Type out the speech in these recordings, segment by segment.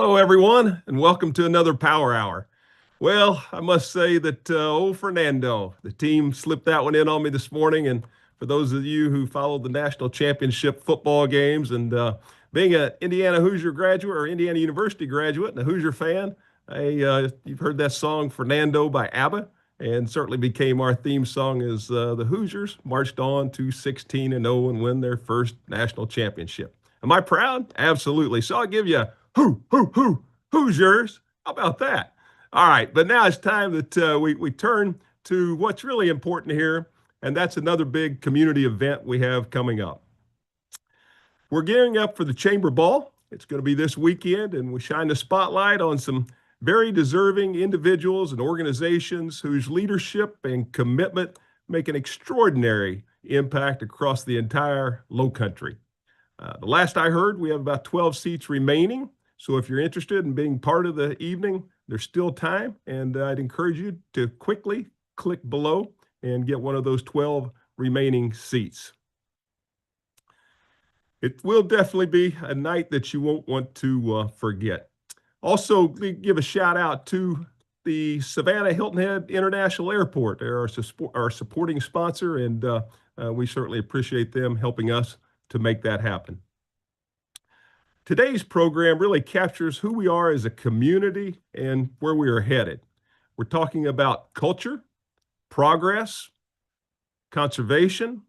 Hello, everyone, and welcome to another Power Hour. Well, I must say that old Fernando, the team slipped that one in on me this morning. And for those of you who followed the national championship football games and being an Indiana Hoosier graduate or Indiana University graduate and a Hoosier fan, you've heard that song Fernando by ABBA, and certainly became our theme song as the Hoosiers marched on to 16-0 and win their first national championship. Am I proud? Absolutely. So I'll give you a who's yours? How about that? All right, but now it's time that we turn to what's really important here, and that's another big community event we have coming up. We're gearing up for the Chamber Ball. It's going to be this weekend, and we shine the spotlight on some very deserving individuals and organizations whose leadership and commitment make an extraordinary impact across the entire Low Country. The last I heard, we have about 12 seats remaining. So if you're interested in being part of the evening, there's still time, and I'd encourage you to quickly click below and get one of those 12 remaining seats. It will definitely be a night that you won't want to forget. Also, give a shout out to the Savannah Hilton Head International Airport. They're our supporting sponsor, and we certainly appreciate them helping us to make that happen. Today's program really captures who we are as a community and where we are headed. We're talking about culture, progress, conservation,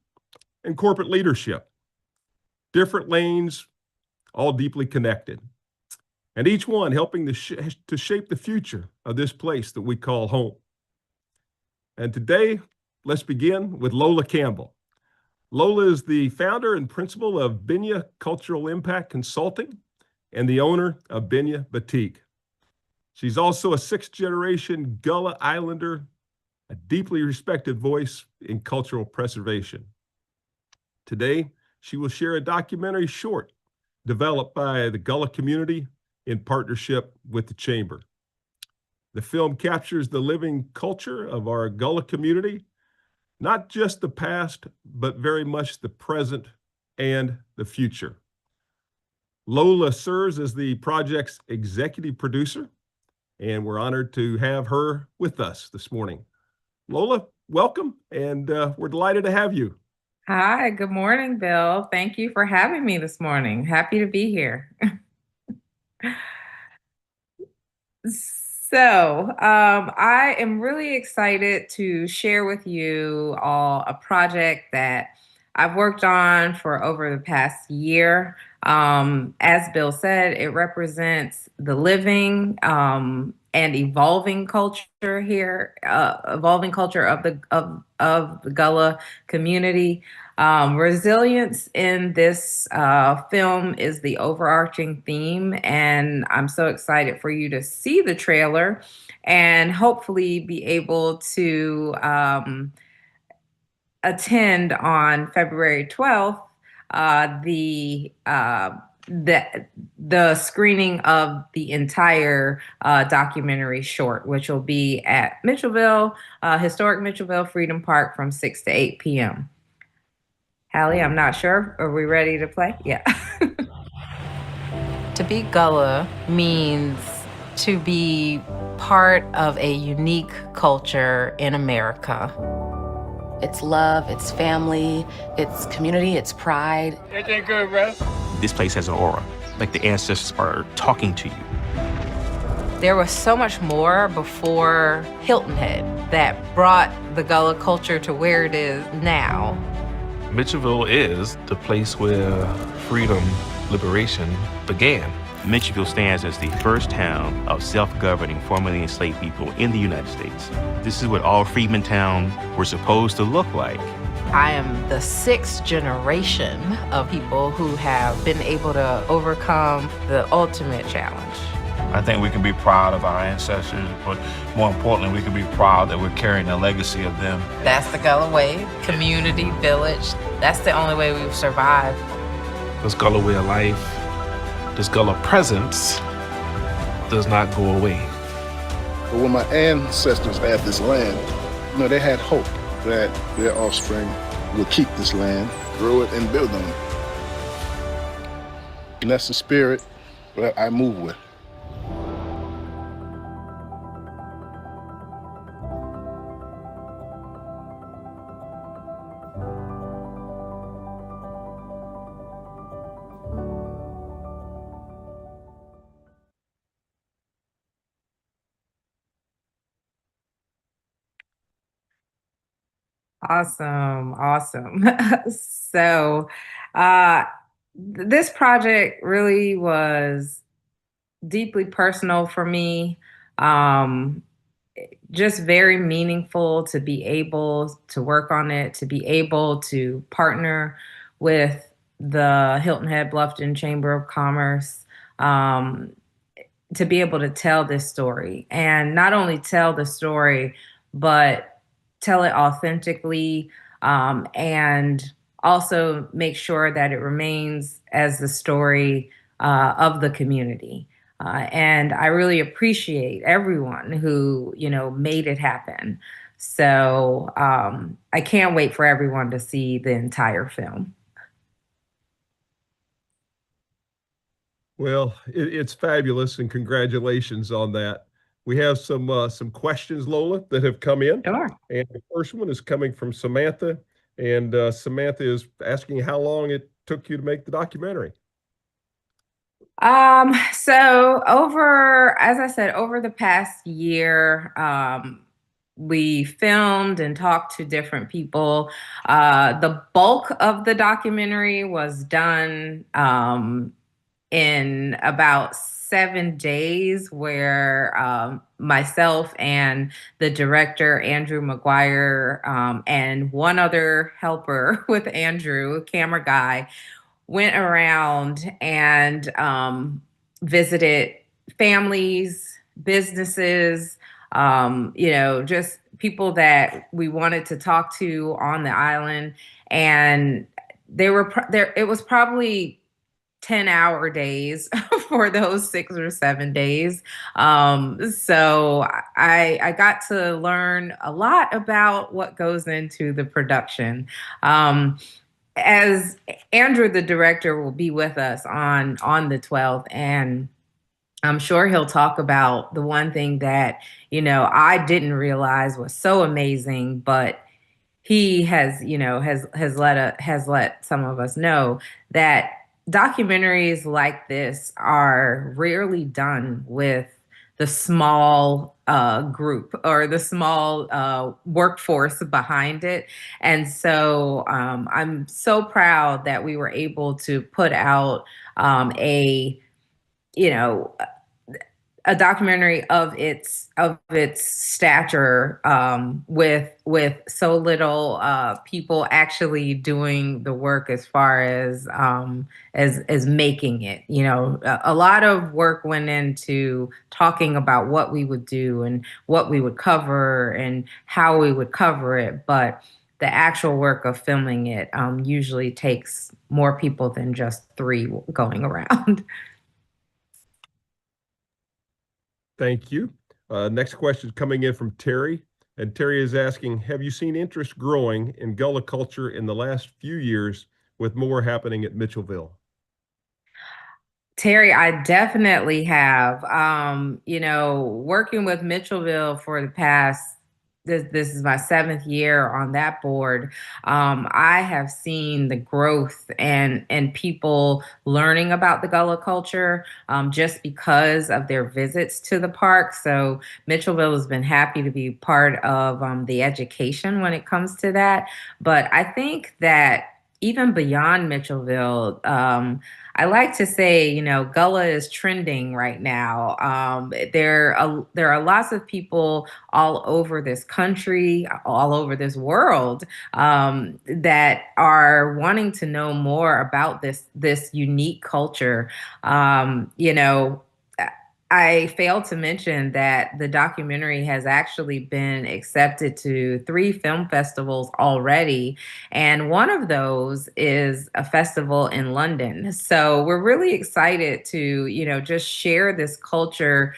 and corporate leadership. Different lanes, all deeply connected. And each one helping to shape the future of this place that we call home. And today, let's begin with Lola Campbell. Lola is the founder and principal of Benya Cultural Impact Consulting and the owner of Benya Batik. She's also a sixth-generation Gullah Islander, a deeply respected voice in cultural preservation. Today, she will share a documentary short developed by the Gullah community in partnership with the Chamber. The film captures the living culture of our Gullah community, not just the past, but very much the present and the future. Lola serves as the project's executive producer, and we're honored to have her with us this morning. Lola, welcome, and we're delighted to have you. Hi, good morning, Bill. Thank you for having me this morning. Happy to be here. So, I am really excited to share with you all a project that I've worked on for over the past year. As Bill said, it represents the living and evolving culture here, evolving culture of the Gullah community. Resilience in this film is the overarching theme, and I'm so excited for you to see the trailer and hopefully be able to attend on February 12th the screening of the entire documentary short, which will be at Mitchellville, historic Mitchellville Freedom Park from 6 to 8 p.m. Hallie, I'm not sure. Are we ready to play? Yeah. To be Gullah means to be part of a unique culture in America. It's love, it's family, it's community, it's pride. Everything good, bro? This place has an aura, like the ancestors are talking to you. There was so much more before Hilton Head that brought the Gullah culture to where it is now. Mitchellville is the place where freedom, liberation began. Mitchellville stands as the first town of self-governing formerly enslaved people in the United States. This is what all freedmen towns were supposed to look like. I am the sixth generation of people who have been able to overcome the ultimate challenge. I think we can be proud of our ancestors, but more importantly, we can be proud that we're carrying the legacy of them. That's the Gullah way, community, village. That's the only way we've survived. This Gullah way of life, this Gullah presence does not go away. But when my ancestors had this land, they had hope that their offspring would keep this land, grow it, and build on it. And that's the spirit that I move with. Awesome, awesome. So, uh, this project really was deeply personal for me. Um, just very meaningful to be able to work on it, to be able to partner with the Hilton Head Bluffton Chamber of Commerce, um, to be able to tell this story and not only tell the story, but tell it authentically, and also make sure that it remains as the story of the community. And I really appreciate everyone who, made it happen. So I can't wait for everyone to see the entire film. Well, it's fabulous, and congratulations on that. We have some questions, Lola, that have come in, Sure. and the first one is coming from Samantha, and Samantha is asking how long it took you to make the documentary. So as I said, over the past year, we filmed and talked to different people. The bulk of the documentary was done in about 7 days, where myself and the director, Andrew McGuire, and one other helper with Andrew, camera guy, went around and visited families, businesses, just people that we wanted to talk to on the island. And they were there. It was probably 10-hour days for those 6 or 7 days. So I got to learn a lot about what goes into the production. As Andrew, the director, will be with us on the 12th, and I'm sure he'll talk about the one thing that I didn't realize was so amazing, but he has let some of us know that documentaries like this are rarely done with the small group or the small workforce behind it. And so I'm so proud that we were able to put out a you know a documentary of its stature, with so little people actually doing the work as far as making it. A lot of work went into talking about what we would do and what we would cover and how we would cover it, but the actual work of filming it usually takes more people than just three going around. Thank you. Next question is coming in from Terry. And Terry is asking, have you seen interest growing in Gullah culture in the last few years with more happening at Mitchellville? Terry, I definitely have. Working with Mitchellville for the past, this is my 7th year on that board. I have seen the growth and people learning about the Gullah culture, just because of their visits to the park. So Mitchellville has been happy to be part of the education when it comes to that. But I think that even beyond Mitchellville, I like to say, Gullah is trending right now. There are lots of people all over this country, all over this world, that are wanting to know more about this unique culture. I failed to mention that the documentary has actually been accepted to 3 film festivals already. And one of those is a festival in London. So we're really excited to, just share this culture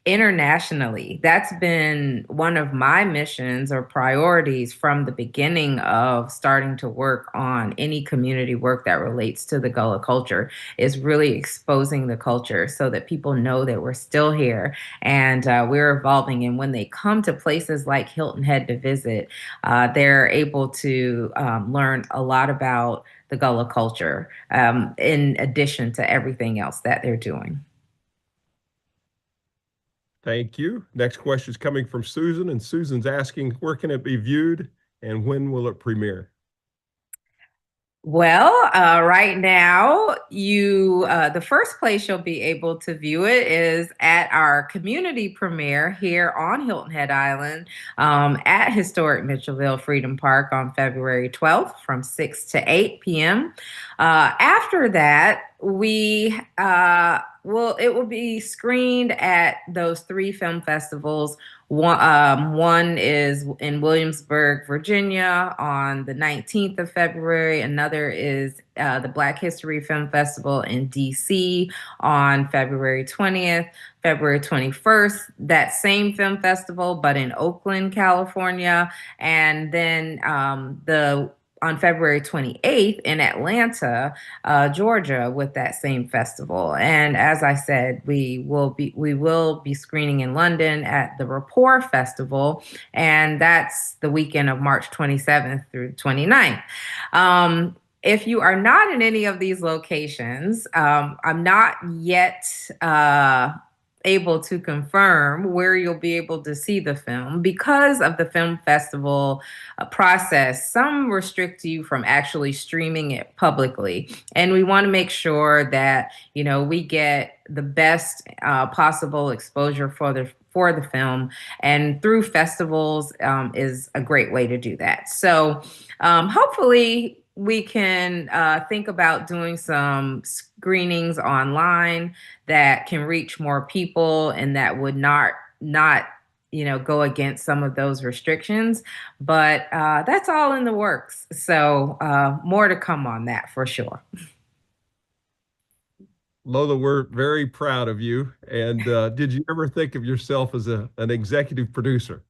internationally. That's been one of my missions or priorities from the beginning of starting to work on any community work that relates to the Gullah culture, is really exposing the culture so that people know that we're still here and we're evolving. And when they come to places like Hilton Head to visit, they're able to learn a lot about the Gullah culture, in addition to everything else that they're doing. Thank you. Next question is coming from Susan, and Susan's asking, where can it be viewed and when will it premiere? Well, right now, the first place you'll be able to view it is at our community premiere here on Hilton Head Island at Historic Mitchellville Freedom Park on February 12th from 6 to 8 p.m. After that, it will be screened at those 3 film festivals. One is in Williamsburg, Virginia on the 19th of February. Another is the Black History Film Festival in DC on February 20th. February 21st, that same film festival, but in Oakland, California. And then on February 28th in Atlanta, Georgia, with that same festival. And as I said, we will be screening in London at the Rapport Festival, and that's the weekend of March 27th through 29th. If you are not in any of these locations, I'm not yet able to confirm where you'll be able to see the film because of the film festival process. Some restrict you from actually streaming it publicly, and we want to make sure that we get the best possible exposure for the film, and through festivals is a great way to do that. So hopefully we can think about doing some screenings online that can reach more people and that would not go against some of those restrictions. But that's all in the works. So more to come on that for sure. Lola, we're very proud of you. And did you ever think of yourself as an executive producer?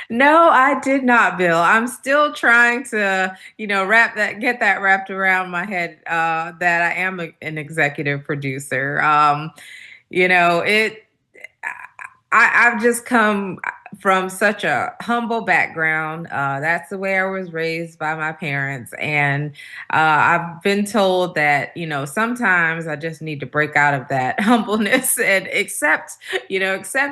No, I did not, Bill. I'm still trying to, get that wrapped around my head, that I am an executive producer. I've just come from such a humble background. That's the way I was raised by my parents. And I've been told that, sometimes I just need to break out of that humbleness and accept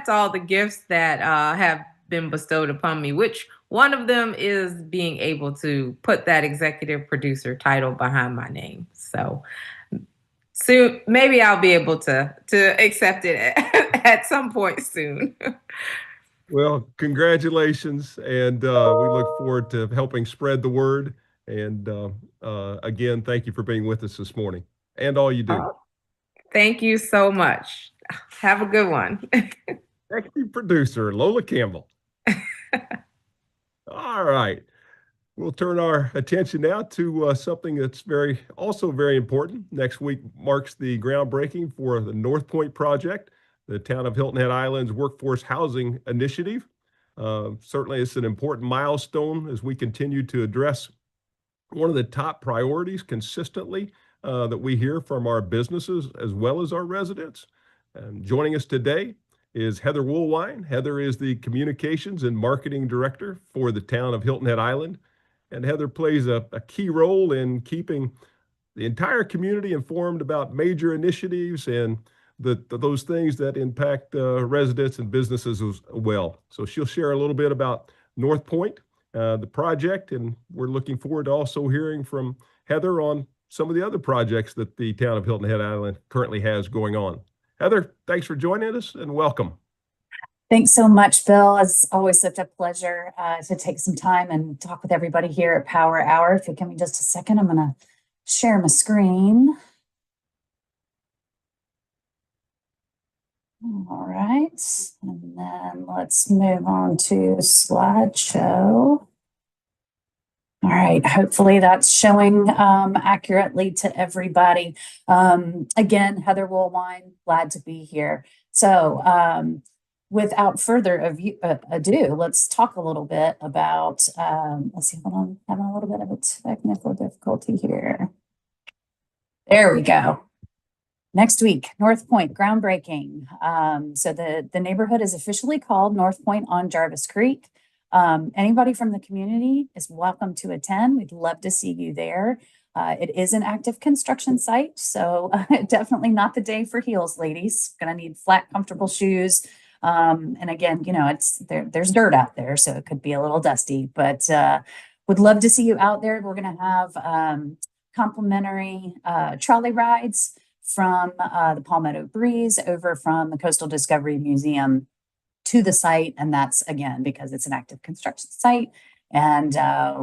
all the gifts that have been bestowed upon me, which one of them is being able to put that executive producer title behind my name. So soon, maybe I'll be able to accept it at some point soon. Well, congratulations. And we look forward to helping spread the word. And again, thank you for being with us this morning and all you do. Thank you so much. Have a good one. Executive producer, Lola Campbell. All right. We'll turn our attention now to something that's also very important. Next week marks the groundbreaking for the North Point project, the town of Hilton Head Island's workforce housing initiative. Certainly, it's an important milestone as we continue to address one of the top priorities consistently that we hear from our businesses as well as our residents. And joining us today is Heather Woolwine. Heather is the Communications and Marketing Director for the town of Hilton Head Island. And Heather plays a key role in keeping the entire community informed about major initiatives and those things that impact residents and businesses as well. So she'll share a little bit about North Point, the project, and we're looking forward to also hearing from Heather on some of the other projects that the town of Hilton Head Island currently has going on. Heather, thanks for joining us and welcome. Thanks so much, Bill. It's always such a pleasure to take some time and talk with everybody here at Power Hour. If you give me just a second, I'm going to share my screen. All right, and then let's move on to slideshow. All right, hopefully that's showing accurately to everybody. Again, Heather Woolwine, glad to be here. So without further ado, let's talk a little bit about, let's see, hold on, having a little bit of a technical difficulty here. There we go. Next week, North Point, groundbreaking. So the neighborhood is officially called North Point on Jarvis Creek. Anybody from the community is welcome to attend. We'd love to see you there. It is an active construction site, so definitely not the day for heels, ladies. Gonna need flat, comfortable shoes. And again, there's dirt out there, so it could be a little dusty, but would love to see you out there. We're going to have complimentary trolley rides from the Palmetto Breeze over from the Coastal Discovery Museum to the site. And that's, again, because it's an active construction site and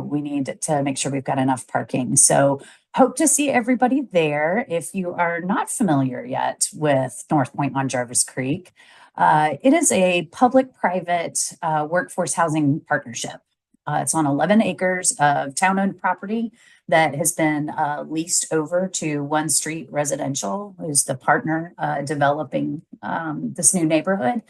we need to make sure we've got enough parking. So hope to see everybody there. If you are not familiar yet with North Point on Jarvis Creek, it is a public-private workforce housing partnership. It's on 11 acres of town-owned property that has been leased over to One Street Residential, who's the partner developing this new neighborhood.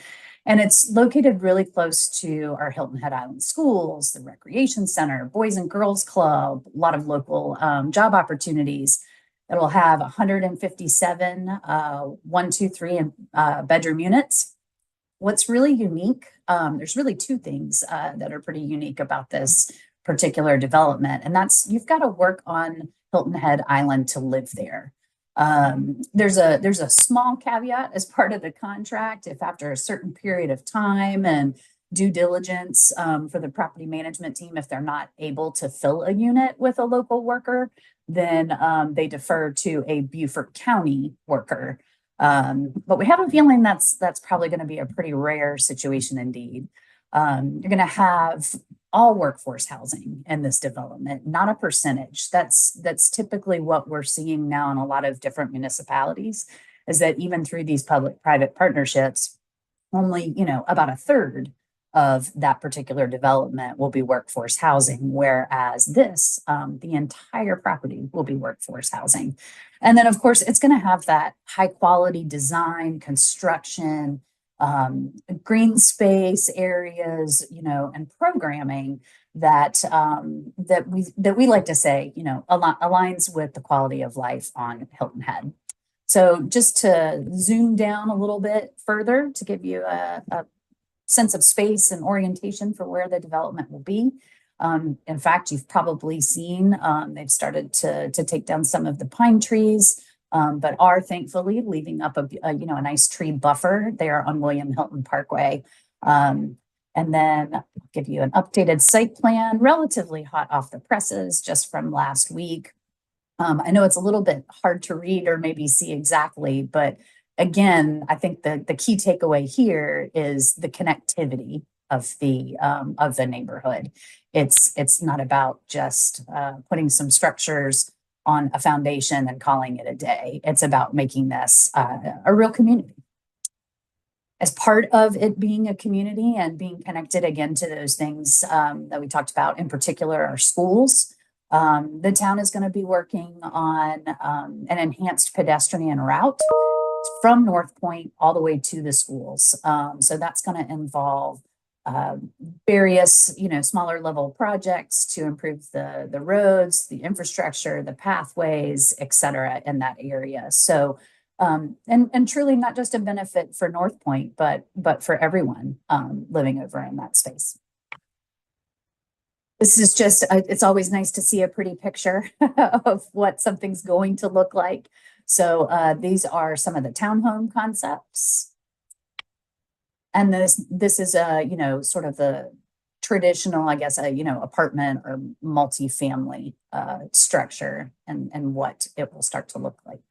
And it's located really close to our Hilton Head Island schools, the recreation center, Boys and Girls Club, a lot of local job opportunities. It'll have 157 1, 2, 3 and bedroom units. What's really unique, there's really two things that are pretty unique about this particular development, and that's you've got to work on Hilton Head Island to live there. There's a small caveat as part of the contract. If after a certain period of time and due diligence for the property management team, if they're not able to fill a unit with a local worker, then they defer to a Beaufort County worker. But we have a feeling that's probably going to be a pretty rare situation indeed. You're going to have all workforce housing in this development, not a percentage. That's typically what we're seeing now in a lot of different municipalities, is that even through these public-private partnerships, only, about a third of that particular development will be workforce housing, whereas this, the entire property will be workforce housing. And then, of course, it's going to have that high quality design, construction, green space areas, and programming that we like to say, aligns with the quality of life on Hilton Head. So just to zoom down a little bit further to give you a sense of space and orientation for where the development will be. In fact, you've probably seen they've started to take down some of the pine trees, but are thankfully leaving up a nice tree buffer there on William Hilton Parkway. And then I'll give you an updated site plan, relatively hot off the presses just from last week. I know it's a little bit hard to read or maybe see exactly, but again, I think the key takeaway here is the connectivity of the neighborhood. It's not about just putting some structures on a foundation and calling it a day. It's about making this a real community. As part of it being a community and being connected again to those things that we talked about, in particular our schools, the town is going to be working on an enhanced pedestrian route from North Point all the way to the schools. So that's going to involve various, smaller level projects to improve the roads, the infrastructure, the pathways, et cetera, in that area. So, and truly not just a benefit for North Point, but for everyone living over in that space. This is just, it's always nice to see a pretty picture of what something's going to look like. So these are some of the townhome concepts. And this is sort of the traditional, I guess, apartment or multifamily structure and what it will start to look like.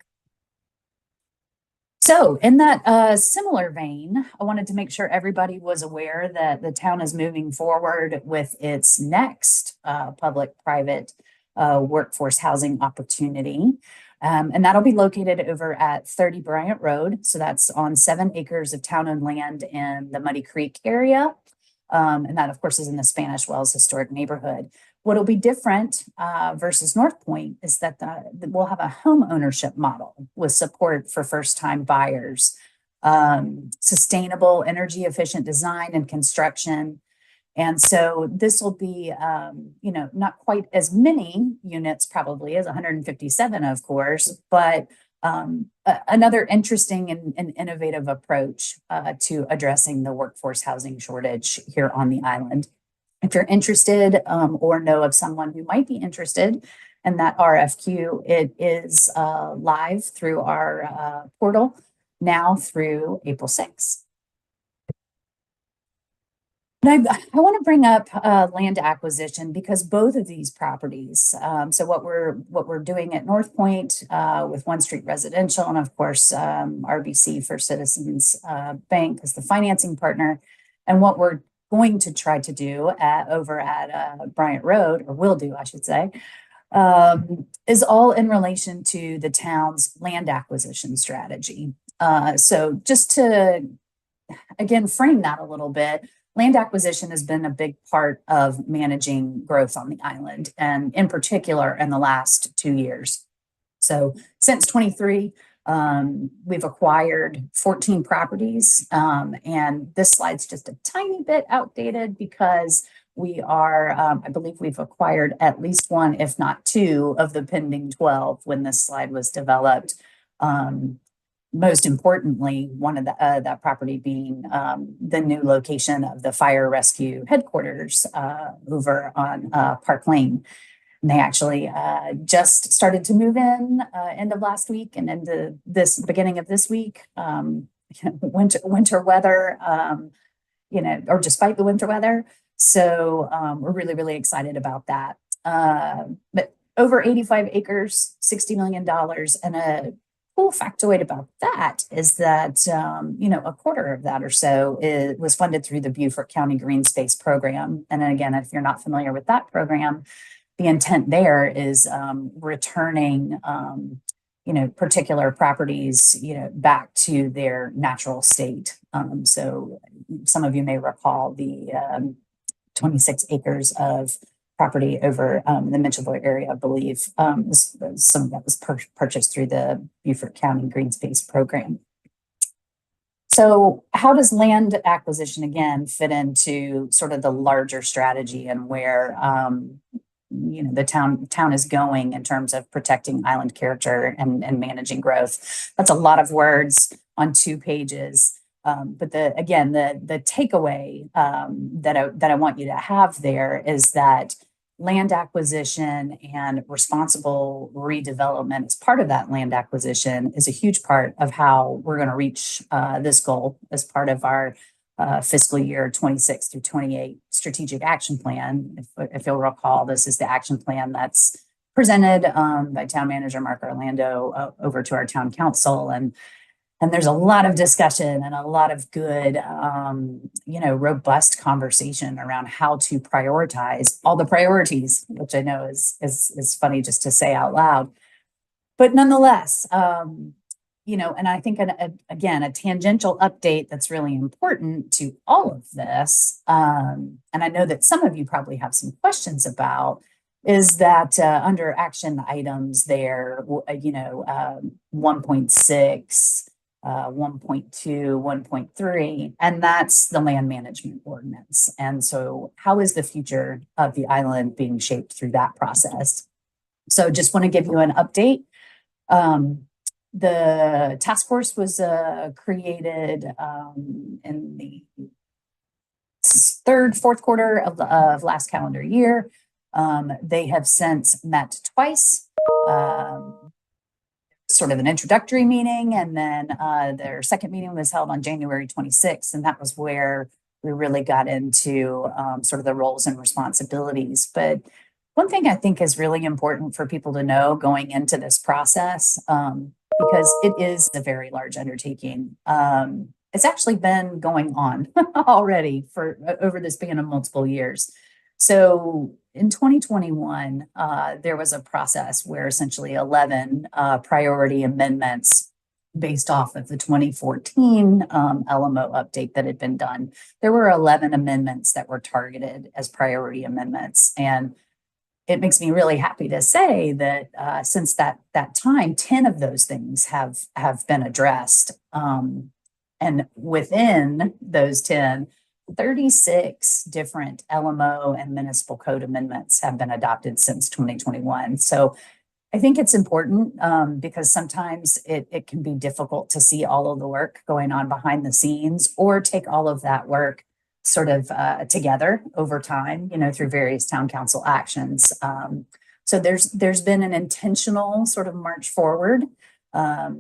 So in that similar vein, I wanted to make sure everybody was aware that the town is moving forward with its next public-private workforce housing opportunity. And that'll be located over at 30 Bryant Road. So that's on 7 acres of town-owned land in the Muddy Creek area. And that, of course, is in the Spanish Wells historic neighborhood. What'll be different versus North Point is that we'll have a home ownership model with support for first-time buyers, sustainable, energy-efficient design and construction. And so this will be, not quite as many units probably as 157, of course, but another interesting and innovative approach to addressing the workforce housing shortage here on the island. If you're interested or know of someone who might be interested in that RFQ, it is live through our portal now through April 6th. And I want to bring up land acquisition because both of these properties. So what we're doing at North Point with One Street Residential, and of course RBC for Citizens Bank as the financing partner, and what we're going to try to do over at Bryant Road, or will do, I should say, is all in relation to the town's land acquisition strategy. So just to again frame that a little bit. Land acquisition has been a big part of managing growth on the island, and in particular in the last 2 years. So since 23, we've acquired 14 properties, and this slide's just a tiny bit outdated because we are, I believe we've acquired at least one, if not two, of the pending 12 when this slide was developed. Most importantly, one of that property being the new location of the fire rescue headquarters over on Park Lane. And they actually just started to move in end of last week and into this beginning of this week. Winter weather, or despite the winter weather. So we're really, really excited about that. But over 85 acres, $60 million, and a cool factoid about that is that, a quarter of that or so was funded through the Beaufort County Green Space Program. And then again, if you're not familiar with that program, the intent there is returning, particular properties, back to their natural state. So some of you may recall the 26 acres of property over the Mitchellville area, I believe. Some of that was purchased through the Beaufort County Green Space Program. So how does land acquisition, again, fit into sort of the larger strategy and where, the town is going in terms of protecting island character and managing growth? That's a lot of words on 2 pages. But the takeaway that I want you to have there is that land acquisition and responsible redevelopment as part of that land acquisition is a huge part of how we're going to reach this goal as part of our fiscal year 26 through 28 strategic action plan. If you'll recall, this is the action plan that's presented by Town Manager Mark Orlando over to our town council. And there's a lot of discussion and a lot of good, robust conversation around how to prioritize all the priorities, which I know is funny just to say out loud. But nonetheless, and I think, again, a tangential update that's really important to all of this, and I know that some of you probably have some questions about, is that under action items there, 1.6, 1.2, 1.3, and that's the land management ordinance. And so how is the future of the island being shaped through that process? So just want to give you an update. The task force was created in the fourth quarter of last calendar year. They have since met twice. Sort of an introductory meeting, and then their second meeting was held on January 26th, and that was where we really got into sort of the roles and responsibilities. But one thing I think is really important for people to know going into this process, because it is a very large undertaking. It's actually been going on already for over the span of multiple years. So in 2021, there was a process where essentially 11 priority amendments based off of the 2014 LMO update that had been done. There were 11 amendments that were targeted as priority amendments. And it makes me really happy to say that since that time, 10 of those things have been addressed. And within those 10, 36 different LMO and municipal code amendments have been adopted since 2021. So I think it's important because sometimes it can be difficult to see all of the work going on behind the scenes or take all of that work sort of together over time, through various town council actions. So there's been an intentional sort of march forward. I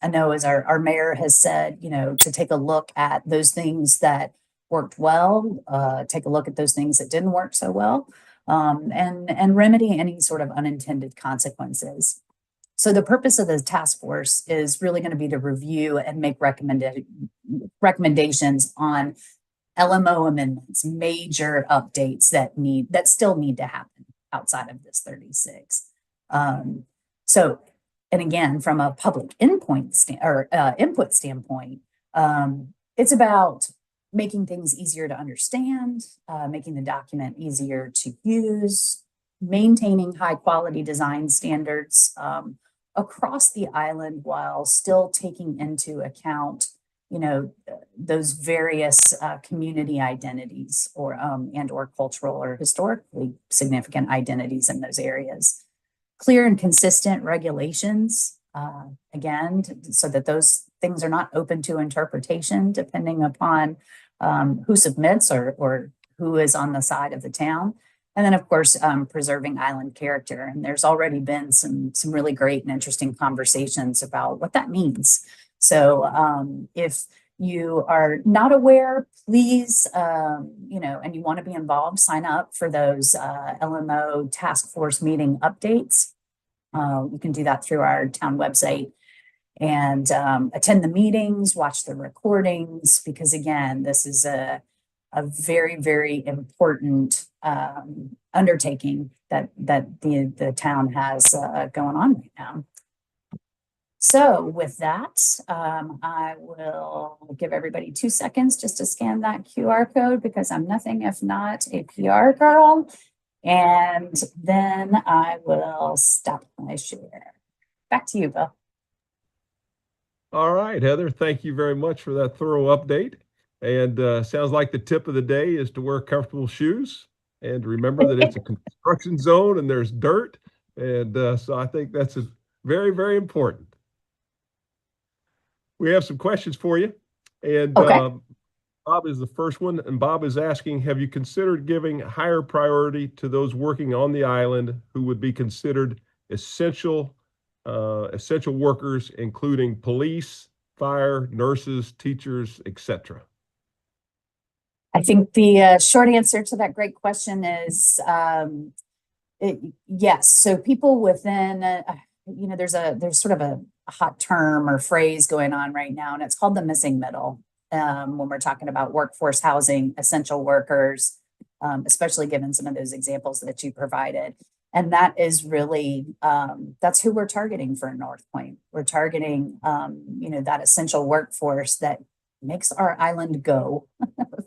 know as our mayor has said, to take a look at those things that worked well, take a look at those things that didn't work so well, and remedy any sort of unintended consequences. So the purpose of the task force is really going to be to review and make recommendations on LMO amendments, major updates that still need to happen outside of this 36. So, and again, from a public input standpoint, it's about making things easier to understand, making the document easier to use, maintaining high quality design standards across the island while still taking into account, those various community identities or cultural or historically significant identities in those areas. Clear and consistent regulations, again, so that those things are not open to interpretation depending upon who submits or who is on the side of the town. And then, of course, preserving island character. And there's already been some really great and interesting conversations about what that means. So if you are not aware, please, and you want to be involved, sign up for those LMO task force meeting updates. You can do that through our town website and attend the meetings, watch the recordings, because again, this is a very, very important undertaking that the town has going on right now. So with that, I will give everybody 2 seconds just to scan that QR code because I'm nothing if not a PR girl. And then I will stop my share. Back to you, Bill. All right, Heather, thank you very much for that thorough update. And sounds like the tip of the day is to wear comfortable shoes and remember that it's a construction zone and there's dirt. And so I think that's very, very important. We have some questions for you. And Okay. Bob is the first one. And Bob is asking, have you considered giving higher priority to those working on the island who would be considered essential workers, including police, fire, nurses, teachers, etc.? I think the short answer to that great question is yes. So people within, there's sort of a hot term or phrase going on right now, and it's called the missing middle. When we're talking about workforce housing, essential workers, especially given some of those examples that you provided. And that is really, that's who we're targeting for North Point. We're targeting, that essential workforce that makes our island go,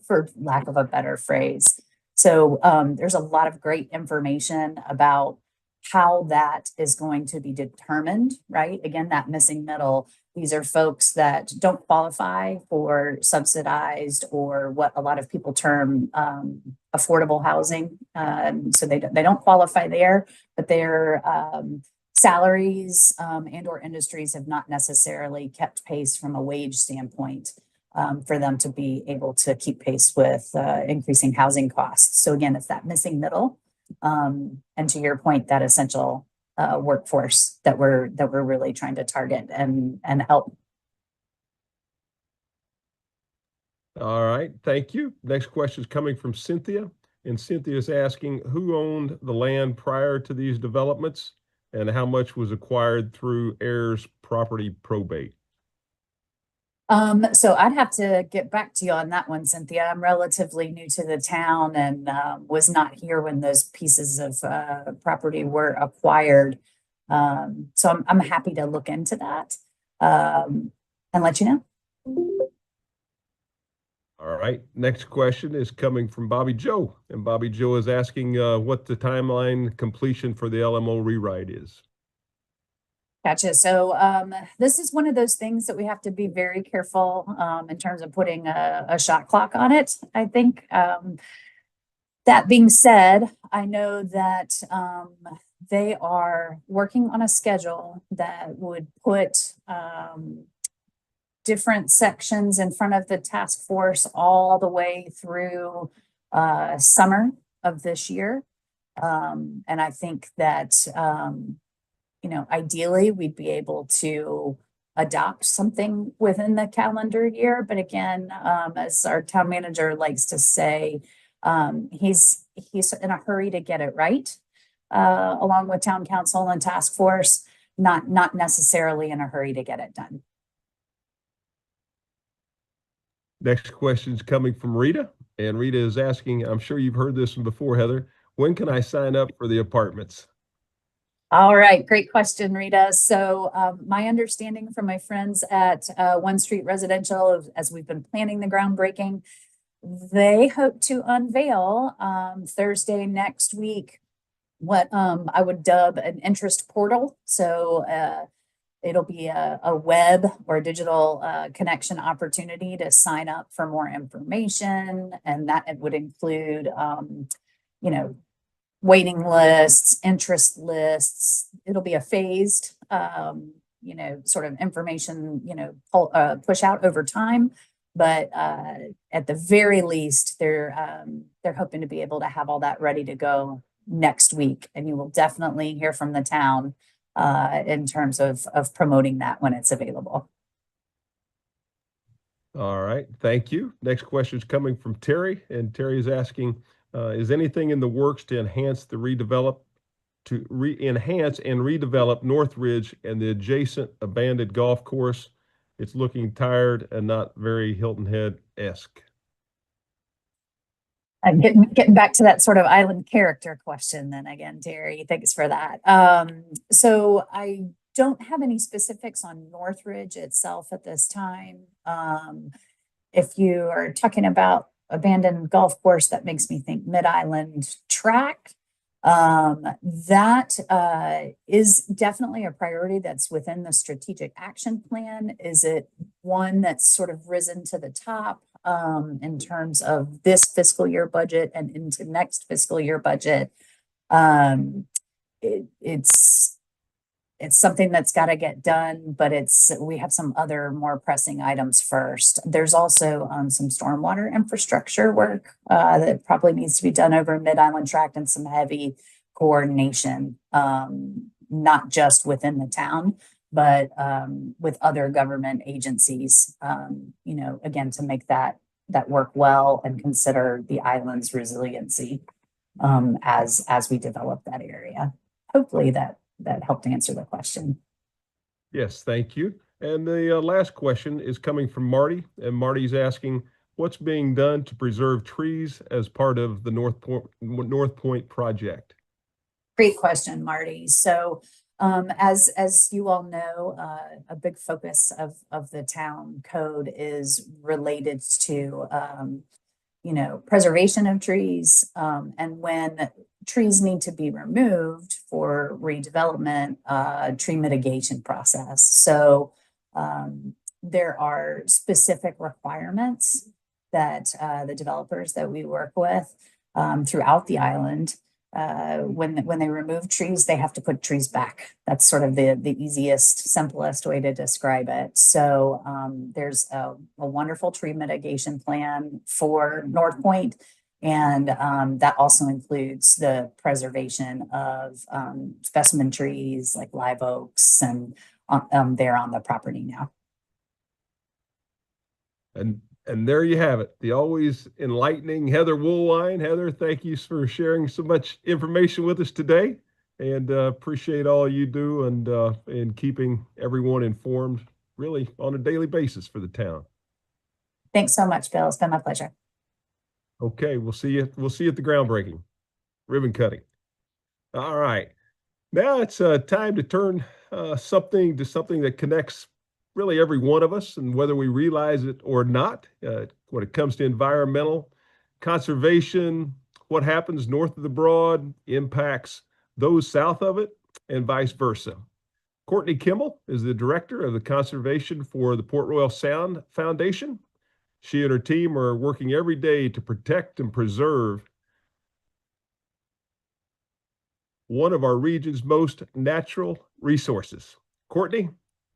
for lack of a better phrase. So there's a lot of great information about how that is going to be determined, right? Again, that missing middle. These are folks that don't qualify for subsidized or what a lot of people term affordable housing. So they don't qualify there, but their salaries and or industries have not necessarily kept pace from a wage standpoint for them to be able to keep pace with increasing housing costs. So again, it's that missing middle. And to your point, that essential workforce that we're really trying to target and help. All right, thank you. Next question is coming from Cynthia. And Cynthia is asking who owned the land prior to these developments and how much was acquired through heirs property probate? So I'd have to get back to you on that one, Cynthia. I'm relatively new to the town and was not here when those pieces of property were acquired. So I'm happy to look into that and let you know. All right, next question is coming from Bobby Joe. And Bobby Joe is asking what the timeline completion for the LMO rewrite is. Gotcha. So this is one of those things that we have to be very careful in terms of putting a shot clock on it, I think. That being said, I know that they are working on a schedule that would put different sections in front of the task force all the way through summer of this year. And I think that ideally we'd be able to adopt something within the calendar year. But again, as our town manager likes to say, he's in a hurry to get it right, along with town council and task force, not necessarily in a hurry to get it done. Next question is coming from Rita, and Rita is asking, I'm sure you've heard this one before, Heather, when can I sign up for the apartments? All right, great question, Rita. So my understanding from my friends at One Street Residential, as we've been planning the groundbreaking, they hope to unveil Thursday next week what I would dub an interest portal. So it'll be a web or digital connection opportunity to sign up for more information. And that it would include, you know, waiting lists, interest lists. It'll be a phased, you know, sort of information, you know, push out over time. But at the very least, they're hoping to be able to have all that ready to go next week. And you will definitely hear from the town in terms of promoting that when it's available. All right, thank you. Next question is coming from Terry, and Terry is asking, is anything in the works to enhance and redevelop Northridge and the adjacent abandoned golf course? It's looking tired and not very Hilton Head-esque. Getting back to that sort of island character question then again, Terry, thanks for that. So I don't have any specifics on Northridge itself at this time. If you are talking about abandoned golf course, that makes me think Mid-Island track. That is definitely a priority that's within the strategic action plan. Is it one that's sort of risen to the top in terms of this fiscal year budget and into next fiscal year budget? It's something that's got to get done, but we have some other more pressing items first. There's also some stormwater infrastructure work that probably needs to be done over Mid-Island Tract and some heavy coordination, not just within the town, but with other government agencies, you know, again, to make that work well and consider the island's resiliency as we develop that area. Hopefully that helped answer the question. Yes, thank you. And the last question is coming from Marty, and Marty's asking, what's being done to preserve trees as part of the North Point project? Great question, Marty. So as you all know, a big focus of the town code is related to you know, preservation of trees, and when trees need to be removed for redevelopment, tree mitigation process. So there are specific requirements that the developers that we work with throughout the island, when they remove trees, they have to put trees back. That's sort of the easiest, simplest way to describe it. So there's a wonderful tree mitigation plan for North Point, and that also includes the preservation of specimen trees like live oaks and there on the property now. And there you have it, the always enlightening Heather Woolwine. Heather, thank you for sharing so much information with us today, and appreciate all you do and in keeping everyone informed really on a daily basis for the town. Thanks so much, Bill. It's been my pleasure. Okay, we'll see you at the groundbreaking, ribbon cutting. All right, now it's time to turn something that connects really every one of us, and whether we realize it or not, when it comes to environmental conservation, what happens north of the Broad impacts those south of it, and vice versa. Courtney Kimmel is the director of the conservation for the Port Royal Sound Foundation. She and her team are working every day to protect and preserve one of our region's most natural resources. Courtney,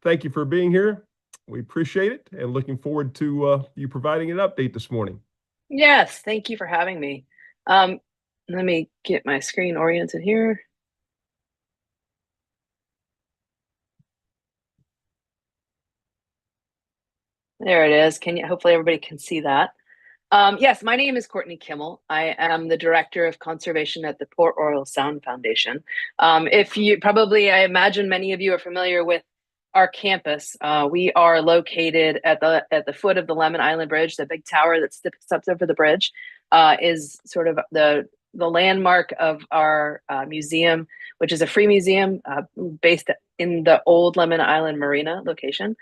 thank you for being here. We appreciate it and looking forward to you providing an update this morning. Yes, thank you for having me. Let me get my screen oriented here. There it is. Hopefully everybody can see that. Yes, my name is Courtney Kimmel. I am the Director of Conservation at the Port Royal Sound Foundation. I imagine many of you are familiar with our campus. We are located at the foot of the Lemon Island Bridge. The big tower that steps over the bridge is sort of the landmark of our museum, which is a free museum based in the old Lemon Island Marina location.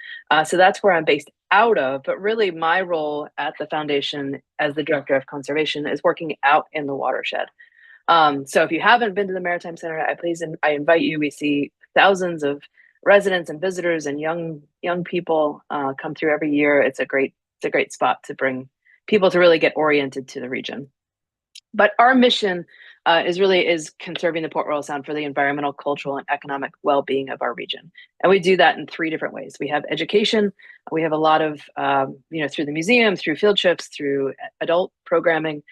So that's where I'm based out of, but really my role at the foundation as the Director of Conservation is working out in the watershed. So if you haven't been to the Maritime Center, I invite you. We see thousands of residents and visitors and young people come through every year. It's a great spot to bring people to really get oriented to the region. But our mission is conserving the Port Royal Sound for the environmental, cultural, and economic well-being of our region. And we do that in 3 different ways. We have education. We have a lot of, through the museum, through field trips, through adult programming.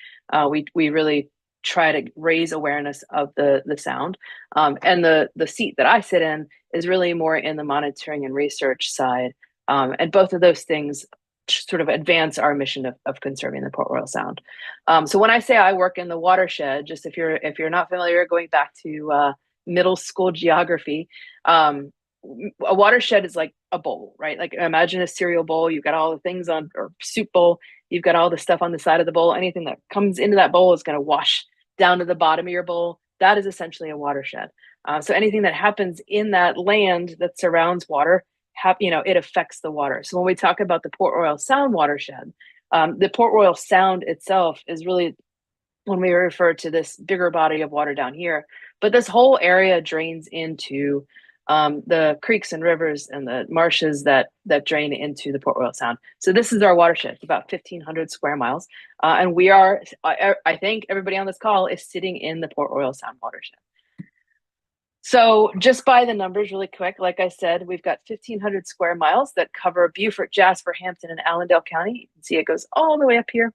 We really try to raise awareness of the sound. And the seat that I sit in is really more in the monitoring and research side. And both of those things sort of advance our mission of conserving the Port Royal Sound. So when I say I work in the watershed, just if you're not familiar, going back to middle school geography, a watershed is like a bowl, right? Like imagine a cereal bowl. You've got all the things or soup bowl. You've got all the stuff on the side of the bowl. Anything that comes into that bowl is going to wash down to the bottom of your bowl. That is essentially a watershed. So anything that happens in that land that surrounds water, it affects the water. So when we talk about the Port Royal Sound watershed, the Port Royal Sound itself is really when we refer to this bigger body of water down here, but this whole area drains into the creeks and rivers and the marshes that drain into the Port Royal Sound. So this is our watershed, about 1,500 square miles. And we are, I think everybody on this call is sitting in the Port Royal Sound watershed. So just by the numbers really quick, like I said, we've got 1,500 square miles that cover Beaufort, Jasper, Hampton, and Allendale County. You can see it goes all the way up here.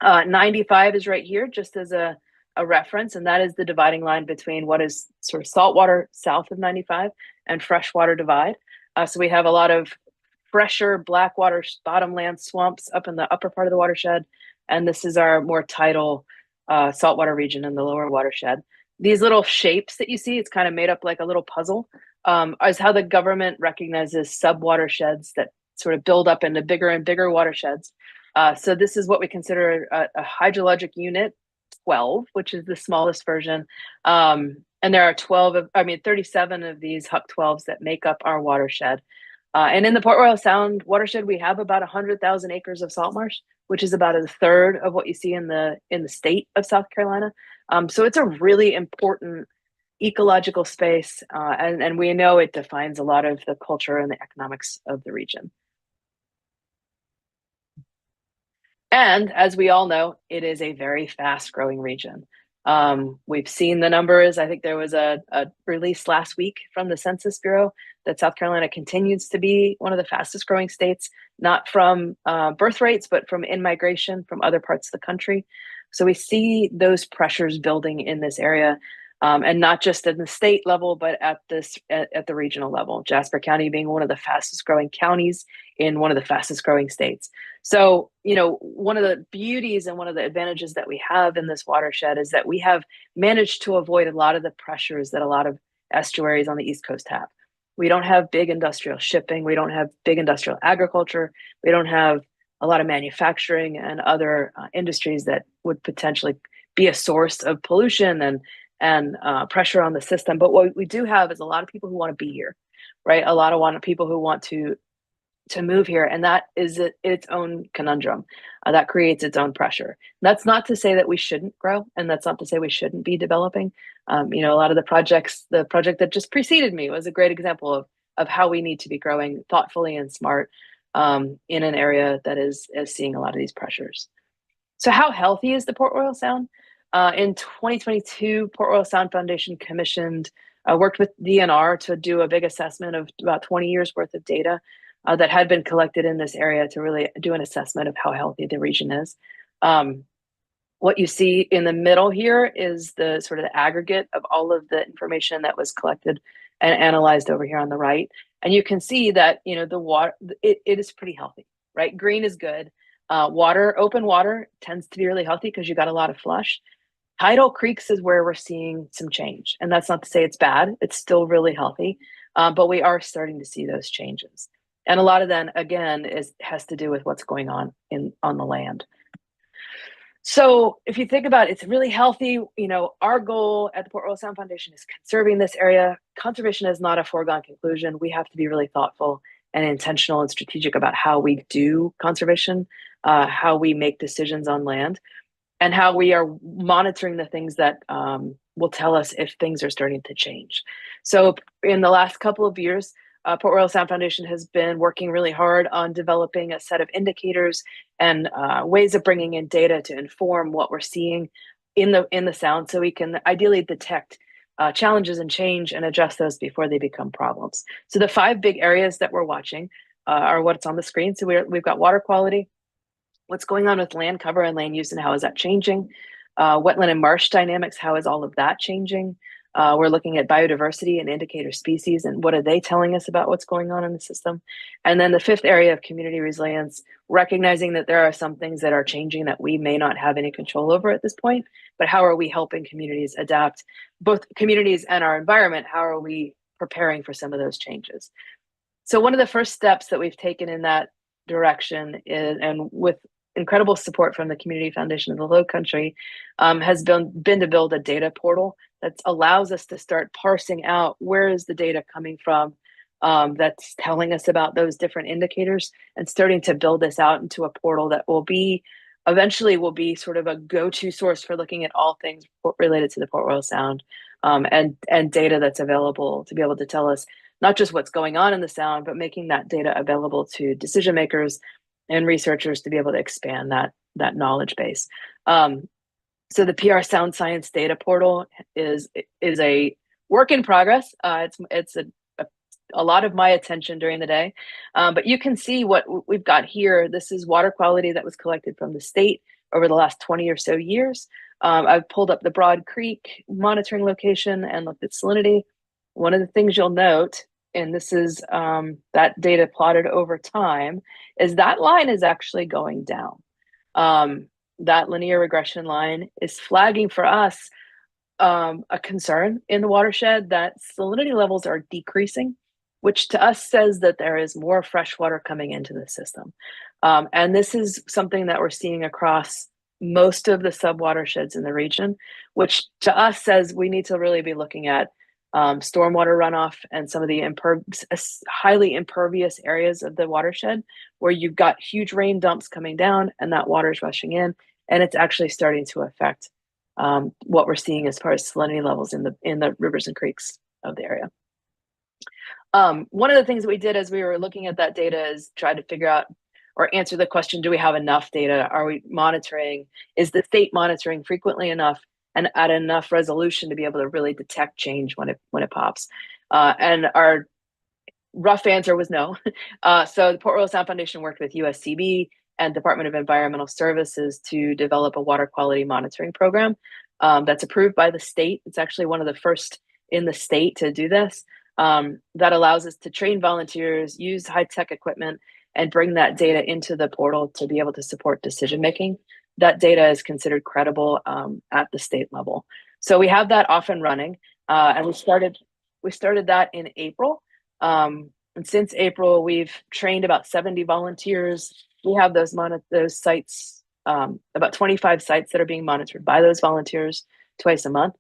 95 is right here, just as a reference, and that is the dividing line between what is sort of saltwater south of 95 and freshwater divide. So we have a lot of fresher blackwater bottomland swamps up in the upper part of the watershed, and this is our more tidal saltwater region in the lower watershed. These little shapes that you see, it's kind of made up like a little puzzle, is how the government recognizes sub-watersheds that sort of build up into bigger and bigger watersheds. So this is what we consider a hydrologic unit 12, which is the smallest version. And there are 37 of these HUC 12s that make up our watershed. And in the Port Royal Sound watershed, we have about 100,000 acres of salt marsh, which is about a third of what you see in the state of South Carolina. So it's a really important ecological space, and we know it defines a lot of the culture and the economics of the region. And as we all know, it is a very fast-growing region. We've seen the numbers. I think there was a release last week from the Census Bureau that South Carolina continues to be one of the fastest growing states, not from birth rates, but from in-migration from other parts of the country. So we see those pressures building in this area, and not just at the state level, but at the regional level. Jasper County being one of the fastest growing counties in one of the fastest growing states. So, one of the beauties and one of the advantages that we have in this watershed is that we have managed to avoid a lot of the pressures that a lot of estuaries on the East Coast have. We don't have big industrial shipping. We don't have big industrial agriculture. We don't have a lot of manufacturing and other industries that would potentially be a source of pollution and pressure on the system. But what we do have is a lot of people who want to be here, right? A lot of people who want to move here, and that is its own conundrum. That creates its own pressure. That's not to say that we shouldn't grow, and that's not to say we shouldn't be developing. A lot of the project that just preceded me was a great example of how we need to be growing thoughtfully and smart in an area that is seeing a lot of these pressures. So how healthy is the Port Royal Sound? In 2022, Port Royal Sound Foundation worked with DNR to do a big assessment of about 20 years worth of data that had been collected in this area to really do an assessment of how healthy the region is. What you see in the middle here is the sort of the aggregate of all of the information that was collected and analyzed over here on the right. And you can see that, the water, it is pretty healthy. right? Green is good. Open water tends to be really healthy because you got a lot of flush. Tidal creeks is where we're seeing some change. And that's not to say it's bad. It's still really healthy. But we are starting to see those changes. And a lot of that, again, has to do with what's going on on the land. So if you think about it, it's really healthy. Our goal at the Port Royal Sound Foundation is conserving this area. Conservation is not a foregone conclusion. We have to be really thoughtful and intentional and strategic about how we do conservation, how we make decisions on land, and how we are monitoring the things that will tell us if things are starting to change. So in the last couple of years, Port Royal Sound Foundation has been working really hard on developing a set of indicators and ways of bringing in data to inform what we're seeing in the sound, so we can ideally detect challenges and change and adjust those before they become problems. So the 5 big areas that we're watching are what's on the screen. So we've got water quality, what's going on with land cover and land use and how is that changing, wetland and marsh dynamics, how is all of that changing. We're looking at biodiversity and indicator species and what are they telling us about what's going on in the system. And then the 5th area of community resilience, recognizing that there are some things that are changing that we may not have any control over at this point, but how are we helping communities adapt, both communities and our environment? How are we preparing for some of those changes? So one of the first steps that we've taken in that direction is, and with incredible support from the Community Foundation of the Lowcountry, has been to build a data portal that allows us to start parsing out where is the data coming from that's telling us about those different indicators, and starting to build this out into a portal that eventually will be sort of a go-to source for looking at all things related to the Port Royal Sound, and data that's available to be able to tell us not just what's going on in the Sound, but making that data available to decision makers and researchers to be able to expand that knowledge base. So the PR Sound Science Data Portal is a work in progress. It's a lot of my attention during the day, but you can see what we've got here. This is water quality that was collected from the state over the last 20 or so years. I've pulled up the Broad Creek monitoring location and looked at salinity. One of the things you'll note, and this is that data plotted over time, is that line is actually going down. That linear regression line is flagging for us a concern in the watershed that salinity levels are decreasing, which to us says that there is more fresh water coming into the system. And this is something that we're seeing across most of the subwatersheds in the region, which to us says we need to really be looking at stormwater runoff and some of the highly impervious areas of the watershed where you've got huge rain dumps coming down and that water is rushing in, and it's actually starting to affect what we're seeing as far as salinity levels in the rivers and creeks of the area. One of the things that we did as we were looking at that data is try to figure out or answer the question, do we have enough data? Are we monitoring? Is the state monitoring frequently enough and at enough resolution to be able to really detect change when it pops? And our rough answer was no. So the Port Royal Sound Foundation worked with USCB and Department of Environmental Services to develop a water quality monitoring program that's approved by the state. It's actually one of the first in the state to do this. That allows us to train volunteers, use high-tech equipment, and bring that data into the portal to be able to support decision-making. That data is considered credible at the state level. So we have that off and running, and we started that in April. And since April, we've trained about 70 volunteers. We have those sites, about 25 sites that are being monitored by those volunteers twice a month.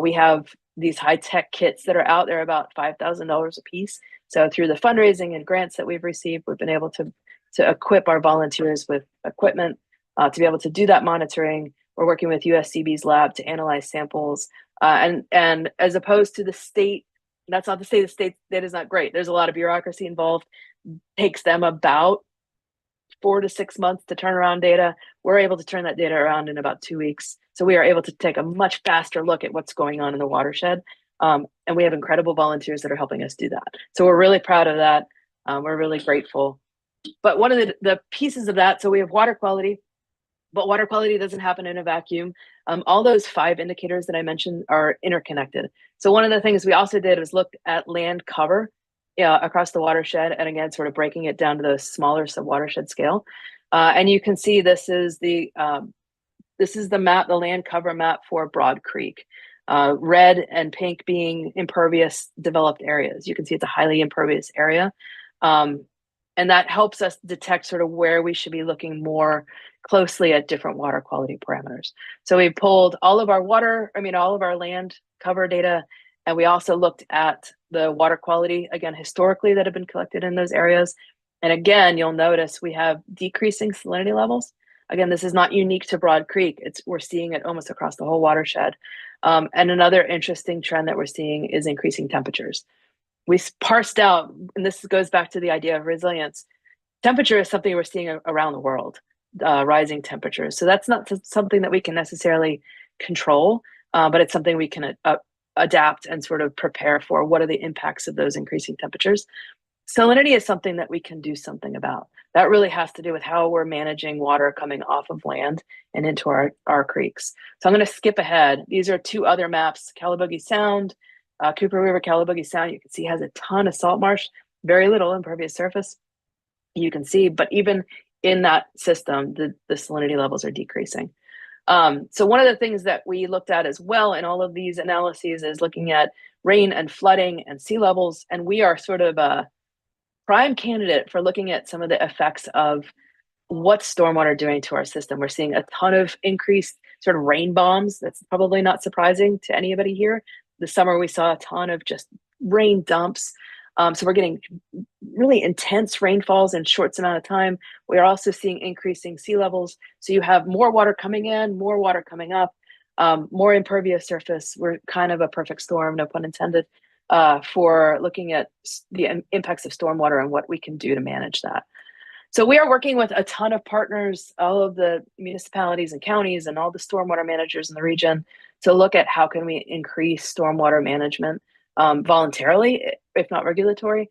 We have these high-tech kits that are out there, about $5,000 a piece. So through the fundraising and grants that we've received, we've been able to equip our volunteers with equipment to be able to do that monitoring. We're working with USCB's lab to analyze samples. And as opposed to the state, that's not to say the state data is not great. There's a lot of bureaucracy involved. Takes them about 4 to 6 months to turn around data. We're able to turn that data around in about 2 weeks. So we are able to take a much faster look at what's going on in the watershed. And we have incredible volunteers that are helping us do that. So we're really proud of that. We're really grateful. But one of the pieces of that, so we have water quality, but water quality doesn't happen in a vacuum. All those 5 indicators that I mentioned are interconnected. So one of the things we also did was look at land cover across the watershed, and again, sort of breaking it down to those smaller sub-watershed scale. And you can see this is the map, the land cover map for Broad Creek. Red and pink being impervious developed areas. You can see it's a highly impervious area. And that helps us detect sort of where we should be looking more closely at different water quality parameters. So we pulled all of our all of our land cover data, and we also looked at the water quality, again, historically that have been collected in those areas. And again, you'll notice we have decreasing salinity levels. Again, this is not unique to Broad Creek. We're seeing it almost across the whole watershed. And another interesting trend that we're seeing is increasing temperatures. We parsed out, and this goes back to the idea of resilience. Temperature is something we're seeing around the world, rising temperatures. So that's not something that we can necessarily control, but it's something we can adapt and sort of prepare for. What are the impacts of those increasing temperatures? Salinity is something that we can do something about. That really has to do with how we're managing water coming off of land and into our creeks. So I'm going to skip ahead. These are two other maps, Calabogie Sound, Cooper River, Calabogie Sound. You can see has a ton of salt marsh, very little impervious surface. You can see, but even in that system, the salinity levels are decreasing. So one of the things that we looked at as well in all of these analyses is looking at rain and flooding and sea levels. And we are sort of a prime candidate for looking at some of the effects of what's stormwater doing to our system. We're seeing a ton of increased sort of rain bombs. That's probably not surprising to anybody here. This summer, we saw a ton of just rain dumps. So we're getting really intense rainfalls in short amount of time. We are also seeing increasing sea levels. So you have more water coming in, more water coming up, more impervious surface. We're kind of a perfect storm, no pun intended, for looking at the impacts of stormwater and what we can do to manage that. So we are working with a ton of partners, all of the municipalities and counties and all the stormwater managers in the region to look at how can we increase stormwater management voluntarily, if not regulatory.